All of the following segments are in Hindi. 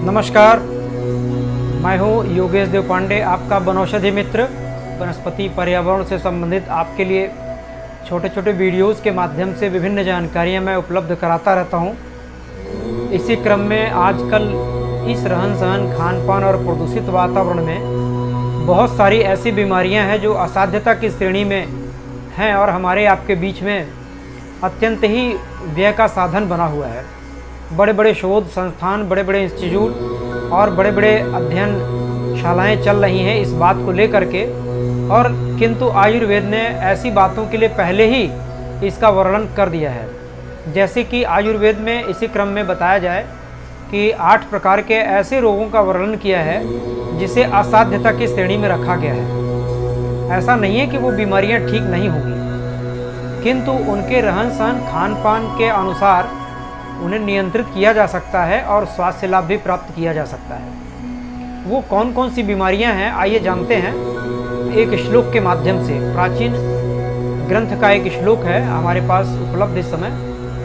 नमस्कार, मैं हूँ योगेश देव पांडे, आपका वनौषधि मित्र। वनस्पति पर्यावरण से संबंधित आपके लिए छोटे छोटे वीडियोज़ के माध्यम से विभिन्न जानकारियाँ मैं उपलब्ध कराता रहता हूँ। इसी क्रम में आजकल इस रहन सहन, खान पान और प्रदूषित वातावरण में बहुत सारी ऐसी बीमारियाँ हैं जो असाध्यता की श्रेणी में हैं और हमारे आपके बीच में अत्यंत ही व्यय का साधन बना हुआ है। बड़े बड़े शोध संस्थान, बड़े बड़े इंस्टीट्यूट और बड़े बड़े अध्ययनशालाएँ चल रही हैं इस बात को लेकर के, और किंतु आयुर्वेद ने ऐसी बातों के लिए पहले ही इसका वर्णन कर दिया है। जैसे कि आयुर्वेद में इसी क्रम में बताया जाए कि 8 प्रकार के ऐसे रोगों का वर्णन किया है जिसे असाध्यता की श्रेणी में रखा गया है। ऐसा नहीं है कि वो बीमारियां ठीक नहीं होंगी, किंतु उनके रहन सहन, खान पान के अनुसार उन्हें नियंत्रित किया जा सकता है और स्वास्थ्य लाभ भी प्राप्त किया जा सकता है। वो कौन कौन सी बीमारियां हैं, आइए जानते हैं एक श्लोक के माध्यम से। प्राचीन ग्रंथ का एक श्लोक है हमारे पास उपलब्ध इस समय,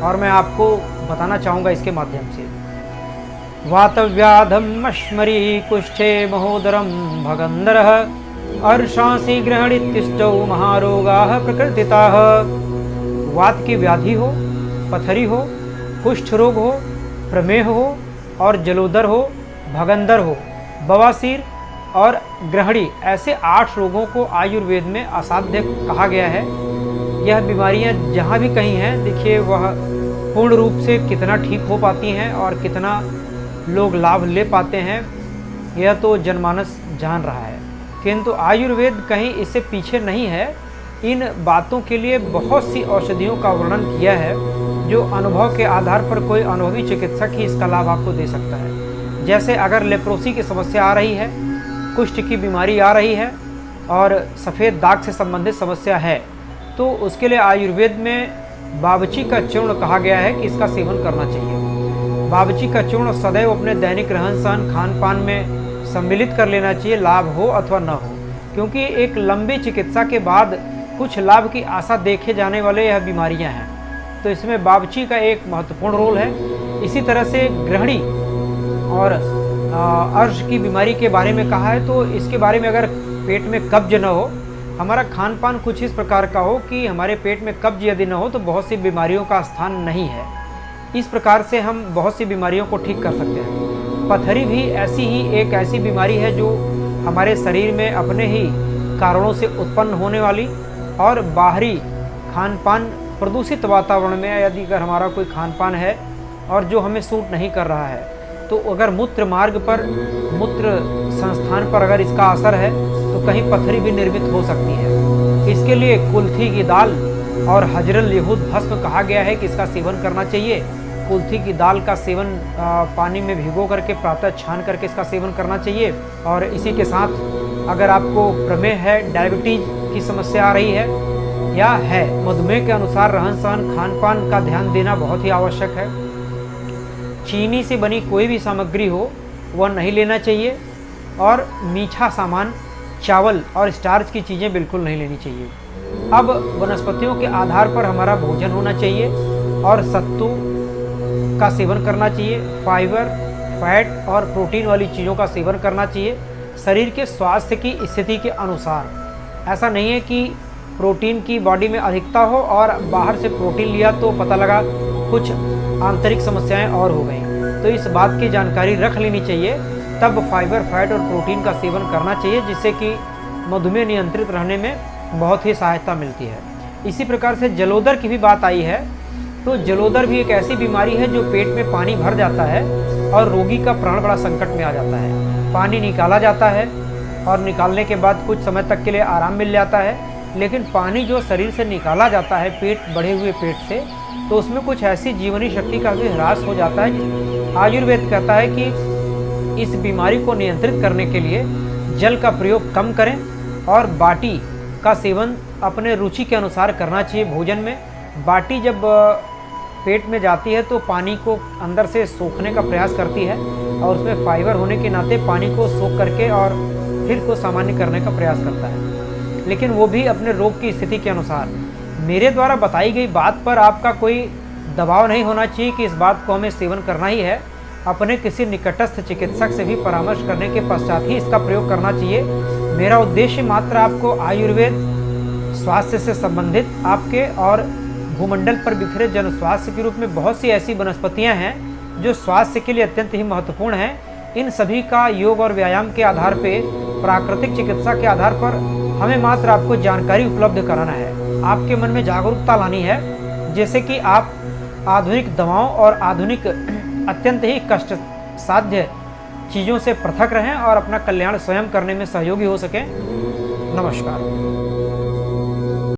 और मैं आपको बताना चाहूँगा इसके माध्यम से। वातव्याधम अश्मरी कुष्ठे महोदरम भगंदरः अर्शांसि ग्रहणित्युष्टौ महारोगाः प्रकृतिताः। वात की व्याधि हो, पथरी हो, कुष्ठ रोग हो, प्रमेह हो और जलोदर हो, भगंदर हो, बवासीर और ग्रहणी, ऐसे 8 रोगों को आयुर्वेद में असाध्य कहा गया है। यह बीमारियां जहां भी कहीं हैं, देखिए वह पूर्ण रूप से कितना ठीक हो पाती हैं और कितना लोग लाभ ले पाते हैं, यह तो जनमानस जान रहा है। किंतु आयुर्वेद कहीं इससे पीछे नहीं है। इन बातों के लिए बहुत सी औषधियों का वर्णन किया है जो अनुभव के आधार पर कोई अनुभवी चिकित्सक ही इसका लाभ आपको दे सकता है। जैसे अगर लेप्रोसी की समस्या आ रही है, कुष्ठ की बीमारी आ रही है और सफ़ेद दाग से संबंधित समस्या है, तो उसके लिए आयुर्वेद में बावची का चूर्ण कहा गया है कि इसका सेवन करना चाहिए। बावची का चूर्ण सदैव अपने दैनिक रहन सहन, खान पान में सम्मिलित कर लेना चाहिए, लाभ हो अथवा न हो, क्योंकि एक लंबी चिकित्सा के बाद कुछ लाभ की आशा देखे जाने वाले यह बीमारियां हैं, तो इसमें बावची का एक महत्वपूर्ण रोल है। इसी तरह से ग्रहणी और अर्श की बीमारी के बारे में कहा है, तो इसके बारे में अगर पेट में कब्ज न हो, हमारा खान पान कुछ इस प्रकार का हो कि हमारे पेट में कब्ज यदि न हो, तो बहुत सी बीमारियों का स्थान नहीं है। इस प्रकार से हम बहुत सी बीमारियों को ठीक कर सकते हैं। पथरी भी ऐसी ही एक ऐसी बीमारी है जो हमारे शरीर में अपने ही कारणों से उत्पन्न होने वाली और बाहरी खान पान, प्रदूषित वातावरण में यदि अगर हमारा कोई खान पान है और जो हमें सूट नहीं कर रहा है, तो अगर मूत्र मार्ग पर, मूत्र संस्थान पर अगर इसका असर है तो कहीं पथरी भी निर्मित हो सकती है। इसके लिए कुल्थी की दाल और हजरल यहूद भस्म कहा गया है कि इसका सेवन करना चाहिए। कुल्थी की दाल का सेवन पानी में भिगो करके प्रातः छान करके इसका सेवन करना चाहिए। और इसी के साथ अगर आपको प्रमेह है, डायबिटीज की समस्या आ रही है या है, मधुमेह के अनुसार रहन सहन, खान पान का ध्यान देना बहुत ही आवश्यक है। चीनी से बनी कोई भी सामग्री हो वह नहीं लेना चाहिए, और मीठा सामान, चावल और स्टार्च की चीज़ें बिल्कुल नहीं लेनी चाहिए। अब वनस्पतियों के आधार पर हमारा भोजन होना चाहिए और सत्तू का सेवन करना चाहिए। फाइबर, फैट और प्रोटीन वाली चीज़ों का सेवन करना चाहिए शरीर के स्वास्थ्य की स्थिति के अनुसार। ऐसा नहीं है कि प्रोटीन की बॉडी में अधिकता हो और बाहर से प्रोटीन लिया तो पता लगा कुछ आंतरिक समस्याएं और हो गई, तो इस बात की जानकारी रख लेनी चाहिए। तब फाइबर, फैट और प्रोटीन का सेवन करना चाहिए, जिससे कि मधुमेह नियंत्रित रहने में बहुत ही सहायता मिलती है। इसी प्रकार से जलोदर की भी बात आई है, तो जलोदर भी एक ऐसी बीमारी है जो पेट में पानी भर जाता है और रोगी का प्राण बड़ा संकट में आ जाता है। पानी निकाला जाता है और निकालने के बाद कुछ समय तक के लिए आराम मिल जाता है, लेकिन पानी जो शरीर से निकाला जाता है पेट, बढ़े हुए पेट से, तो उसमें कुछ ऐसी जीवनी शक्ति का भी ह्रास हो जाता है। आयुर्वेद कहता है कि इस बीमारी को नियंत्रित करने के लिए जल का प्रयोग कम करें और बाटी का सेवन अपने रुचि के अनुसार करना चाहिए भोजन में। बाटी जब पेट में जाती है तो पानी को अंदर से सोखने का प्रयास करती है और उसमें फाइबर होने के नाते पानी को सोख करके और फिर को सामान्य करने का प्रयास करता है, लेकिन वो भी अपने रोग की स्थिति के अनुसार। मेरे द्वारा बताई गई बात पर आपका कोई दबाव नहीं होना चाहिए कि इस बात को हमें सेवन करना ही है। अपने किसी निकटस्थ चिकित्सक से भी परामर्श करने के पश्चात ही इसका प्रयोग करना चाहिए। मेरा उद्देश्य मात्र आपको आयुर्वेद स्वास्थ्य से संबंधित आपके और भूमंडल पर बिखरे जन स्वास्थ्य के रूप में बहुत सी ऐसी वनस्पतियां हैं जो स्वास्थ्य के लिए अत्यंत ही महत्वपूर्ण हैं। इन सभी का योग और व्यायाम के आधार पर, प्राकृतिक चिकित्सा के आधार पर हमें मात्र आपको जानकारी उपलब्ध कराना है, आपके मन में जागरूकता लानी है, जैसे कि आप आधुनिक दवाओं और आधुनिक अत्यंत ही कष्ट साध्य चीज़ों से पृथक रहें और अपना कल्याण स्वयं करने में सहयोगी हो सकें। नमस्कार।